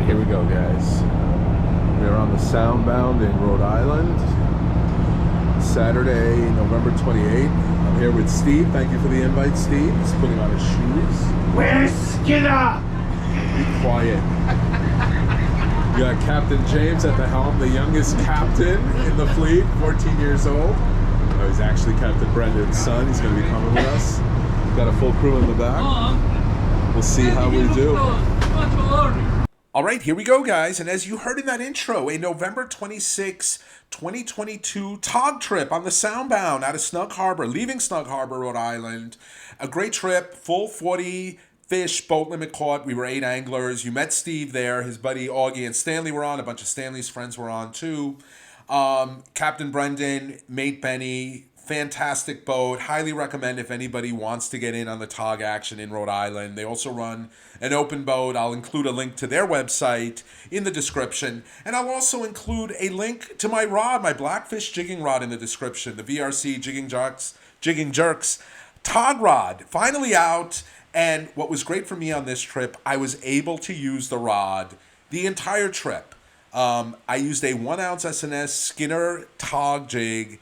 right, here we go, guys. We're on the Soundbound in Rhode Island, Saturday, November 28th. I'm here with Steve. Thank you for the invite, Steve. He's putting on his shoes. Where's Skinner? Be quiet. You got Captain James at the helm, the youngest captain in the fleet, 14 years old. Oh, he's actually Captain Brendan's son. He's going to be coming with us. Got a full crew in the back. We'll see how we do. All right, here we go, guys. And as you heard in that intro, a November 26, 2022 tog trip on the Soundbound out of Snug Harbor, leaving Snug Harbor, Rhode Island. A great trip, full 40 fish, boat limit caught. We were 8 anglers. You met Steve there. His buddy Augie and Stanley were on. A bunch of Stanley's friends were on too. Captain Brendan, mate Benny. Fantastic boat. Highly recommend if anybody wants to get in on the tog action in Rhode Island. They also run an open boat. I'll include a link to their website in the description. And I'll also include a link to my rod, my Blackfish jigging rod in the description. The VRC Jigging Jerks tog rod. Finally out. And what was great for me on this trip, I was able to use the rod the entire trip. I used a 1 ounce SNS Skinner tog jig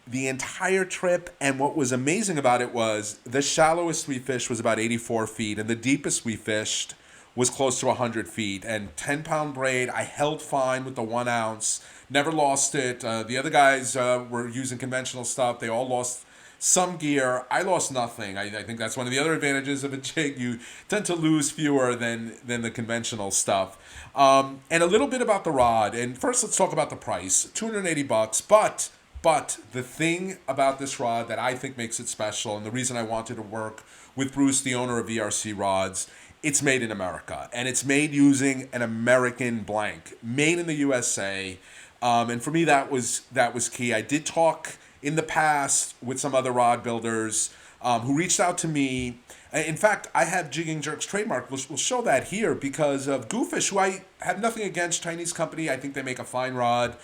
the entire trip, and what was amazing about it was the shallowest we fished was about 84 feet, and the deepest we fished was close to 100 feet, and 10-pound braid. I held fine with the 1 ounce, never lost it. The other guys were using conventional stuff. They all lost some gear. I lost nothing. I think that's one of the other advantages of a jig. You tend to lose fewer than the conventional stuff. And a little bit about the rod, and first let's talk about the price. $280, but the thing about this rod that I think makes it special, and the reason I wanted to work with Bruce, the owner of VRC Rods, it's made in America. And it's made using an American blank, made in the USA. And for me, that was key. I did talk in the past with some other rod builders who reached out to me. In fact, I have Jigging Jerks trademark. We'll show that here because of Goofish, who I have nothing against, Chinese company. I think they make a fine rod.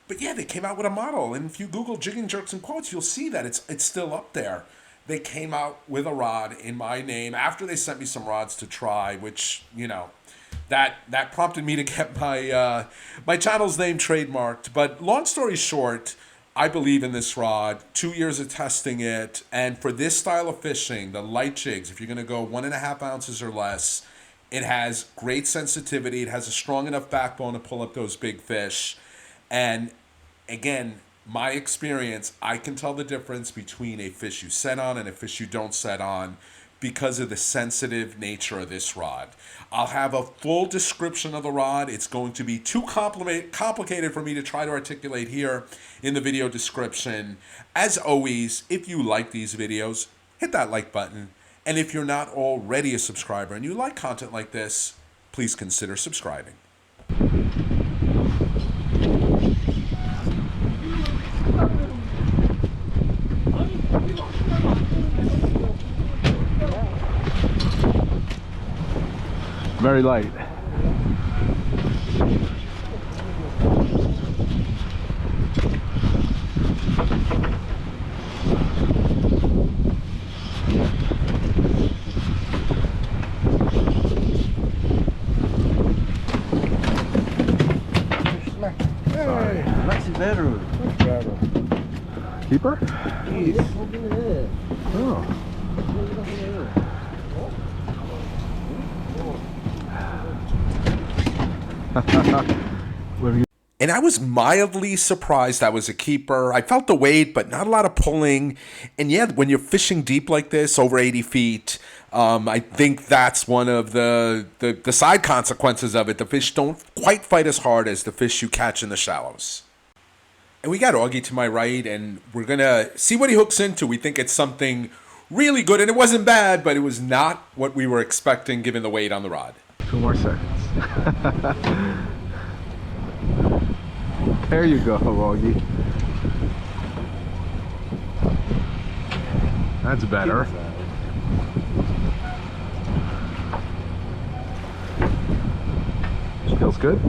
But yeah, they came out with a model, and if you Google Jigging Jerks in quotes, you'll see that it's still up there. They came out with a rod in my name after they sent me some rods to try, which, you know, that prompted me to get my my channel's name trademarked. But long story short, I believe in this rod. 2 years of testing it, and for this style of fishing, the light jigs, if you're going to go 1.5 ounces or less, it has great sensitivity. It has a strong enough backbone to pull up those big fish. And again, my experience, I can tell the difference between a fish you set on and a fish you don't set on because of the sensitive nature of this rod. I'll have a full description of the rod. It's going to be too complicated for me to try to articulate here in the video description. As always, if you like these videos, hit that like button. And if you're not already a subscriber and you like content like this, please consider subscribing. Very light. Hey, nice Vetre. Keeper? Yes. Oh. And I was mildly surprised that was a keeper. I felt the weight, but not a lot of pulling. And yeah, when you're fishing deep like this, over 80 feet, I think that's one of the side consequences of it. The fish don't quite fight as hard as the fish you catch in the shallows. And we got Augie to my right, and we're going to see what he hooks into. We think it's something really good, and it wasn't bad, but it was not what we were expecting given the weight on the rod. 2 more seconds. There you go, Augie. That's better. Feels good.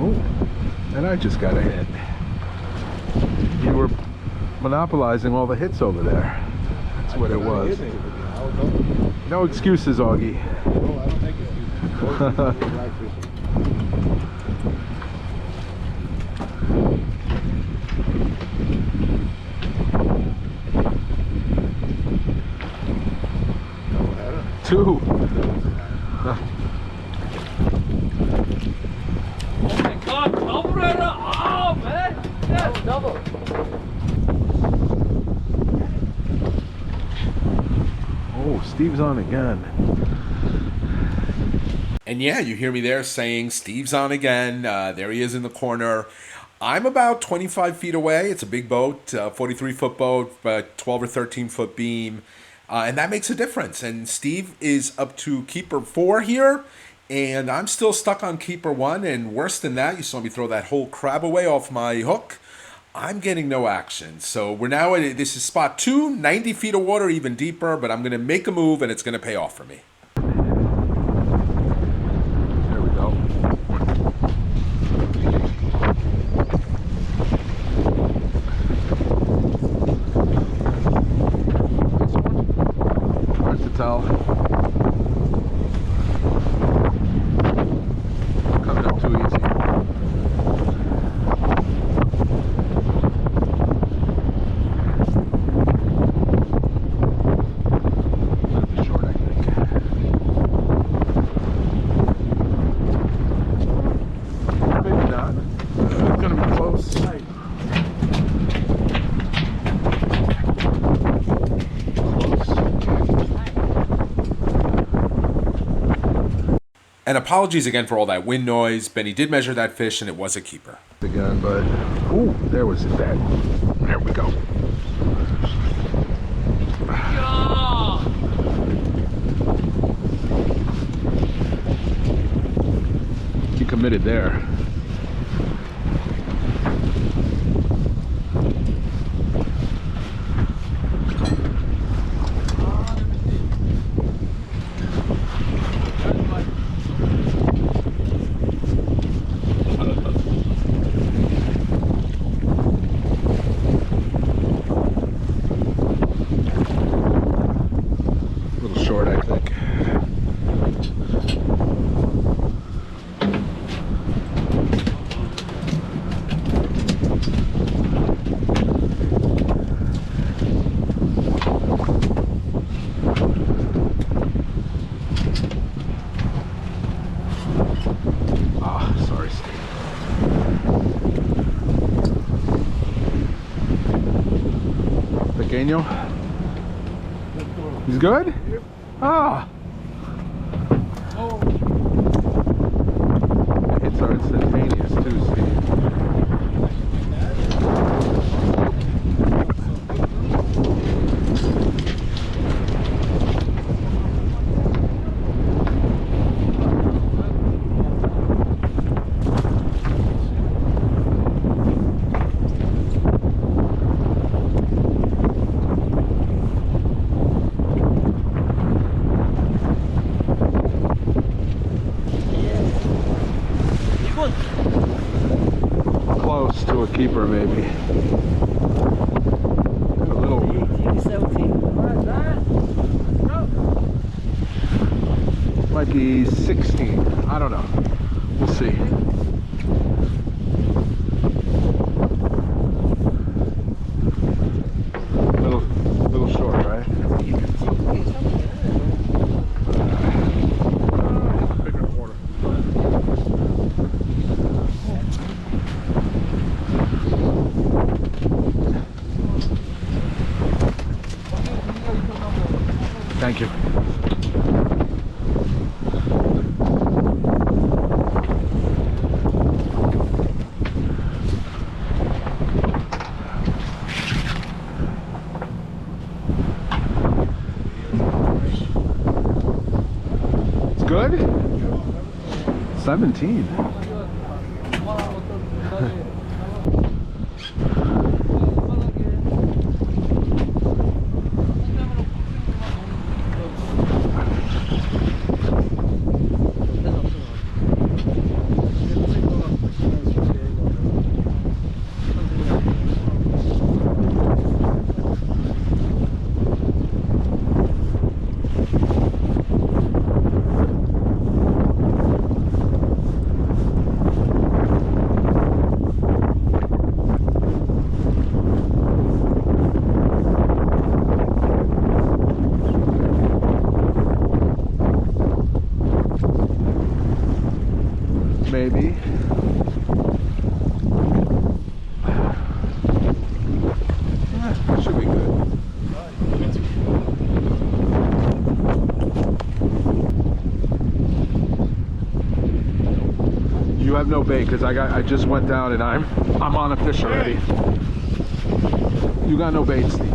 Oh, and I just got a hit. You were monopolizing all the hits over there. That's what it was. No excuses, Augie. Two. God, double it up. Oh, man. That's double. Oh, Steve's on again. And yeah, you hear me there saying Steve's on again. There he is in the corner. I'm about 25 feet away. It's a big boat, 43-foot boat, 12 or 13-foot beam. And that makes a difference. And Steve is up to keeper 4 here. And I'm still stuck on keeper 1. And worse than that, you saw me throw that whole crab away off my hook. I'm getting no action. So we're now at, this is spot 2, 90 feet of water, even deeper. But I'm going to make a move and it's going to pay off for me. There we go. Hard to tell. Coming up too easy. And apologies again for all that wind noise. Benny did measure that fish, and it was a keeper. Again, but ooh, there was that. There we go. He committed there. Daniel? He's good? Ah! The hits are instantaneous too, Steve. Close to a keeper, maybe. A little. Might be 16. I don't know. We'll see. Little short, right? Thank you. It's good? 17. maybe. Yeah, should be good. You have no bait because I just went down and I'm on a fish already. You got no bait, Steve.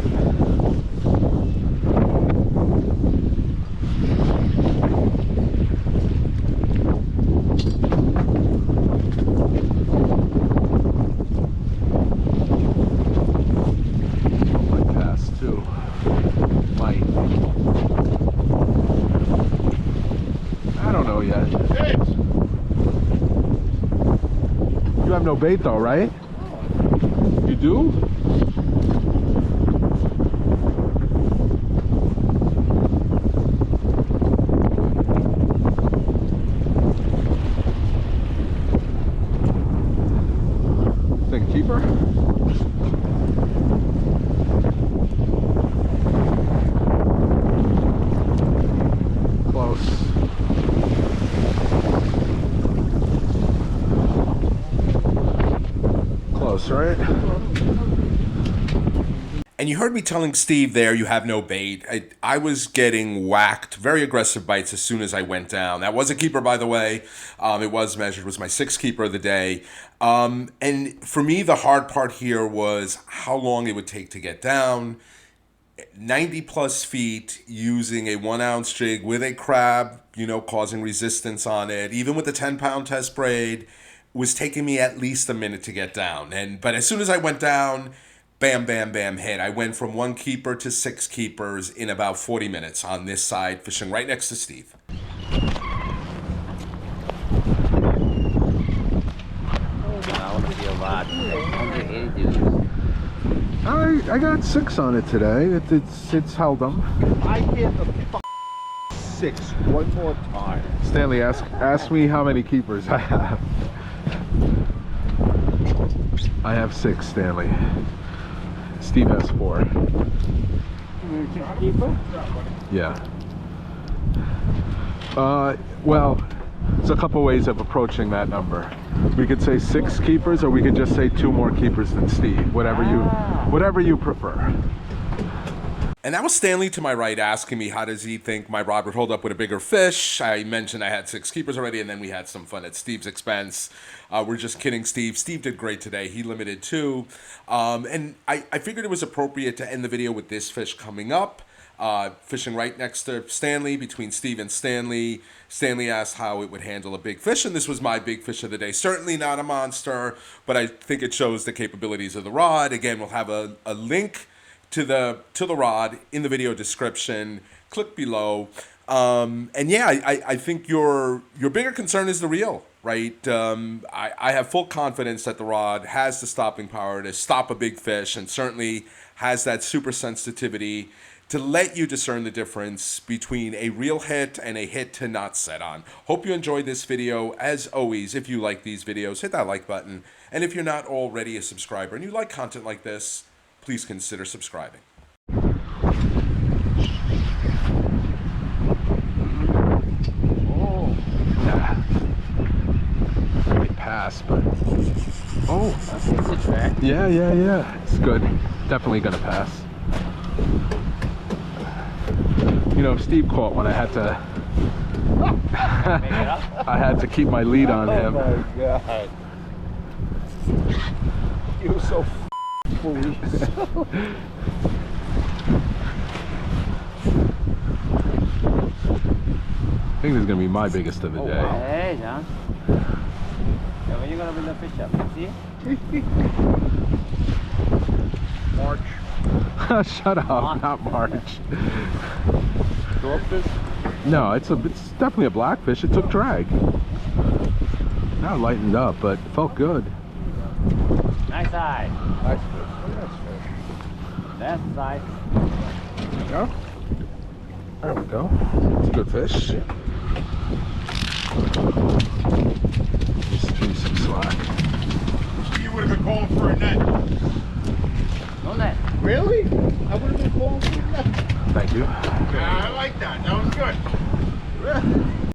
Might pass too. Might. I don't know yet. You have no bait though, right? You do? Think keeper? Close. Close, right? And you heard me telling Steve there you have no bait. I was getting whacked, very aggressive bites as soon as I went down. That was a keeper, by the way. It was measured, was my 6th keeper of the day. And for me, the hard part here was how long it would take to get down. 90 plus feet using a 1 ounce jig with a crab, you know, causing resistance on it. Even with the 10-pound test braid, was taking me at least a minute to get down. But as soon as I went down, bam, bam, bam, hit. I went from 1 keeper to 6 keepers in about 40 minutes on this side, fishing right next to Steve. I got 6 on it today. It's held them. I hit the 6 one more time. Stanley, ask me how many keepers I have. I have 6, Stanley. Steve has 4. Keeper? Yeah. Well, there's a couple ways of approaching that number. We could say 6 keepers, or we could just say 2 more keepers than Steve. Whatever you prefer. And that was Stanley to my right asking me how does he think my rod would hold up with a bigger fish. I mentioned I had 6 keepers already, and then we had some fun at Steve's expense. We're just kidding, Steve. Steve did great today. He limited 2. And I figured it was appropriate to end the video with this fish coming up. Fishing right next to Stanley, between Steve and Stanley. Stanley asked how it would handle a big fish, and this was my big fish of the day. Certainly not a monster, but I think it shows the capabilities of the rod. Again, we'll have a link to the rod in the video description. Click below. And yeah, I think your bigger concern is the reel, right? I have full confidence that the rod has the stopping power to stop a big fish, and certainly has that super sensitivity to let you discern the difference between a reel hit and a hit to not set on. Hope you enjoyed this video. As always, if you like these videos, hit that like button. And if you're not already a subscriber and you like content like this, please consider subscribing. Oh, yeah. Might pass, but oh, It's a track. yeah. It's good. Definitely gonna pass. You know, Steve caught when I had to. I had to keep my lead on him. Oh my God. You're so foolish. I think this is gonna be my biggest of the day. Hey, John. Yeah, when you gonna bring the fish up? See? March. Shut up, not March. Dwarffish? No, it's definitely a blackfish. It took drag. Now it lightened up, but it felt good. Nice eye. Nice fish. Nice fish. That's nice. There we go. There we go. It's a good fish. Just threw you some slack. You would have been calling for a net. No net. Really? I would have been calling for a net. Thank you. Yeah, I like that. That was good.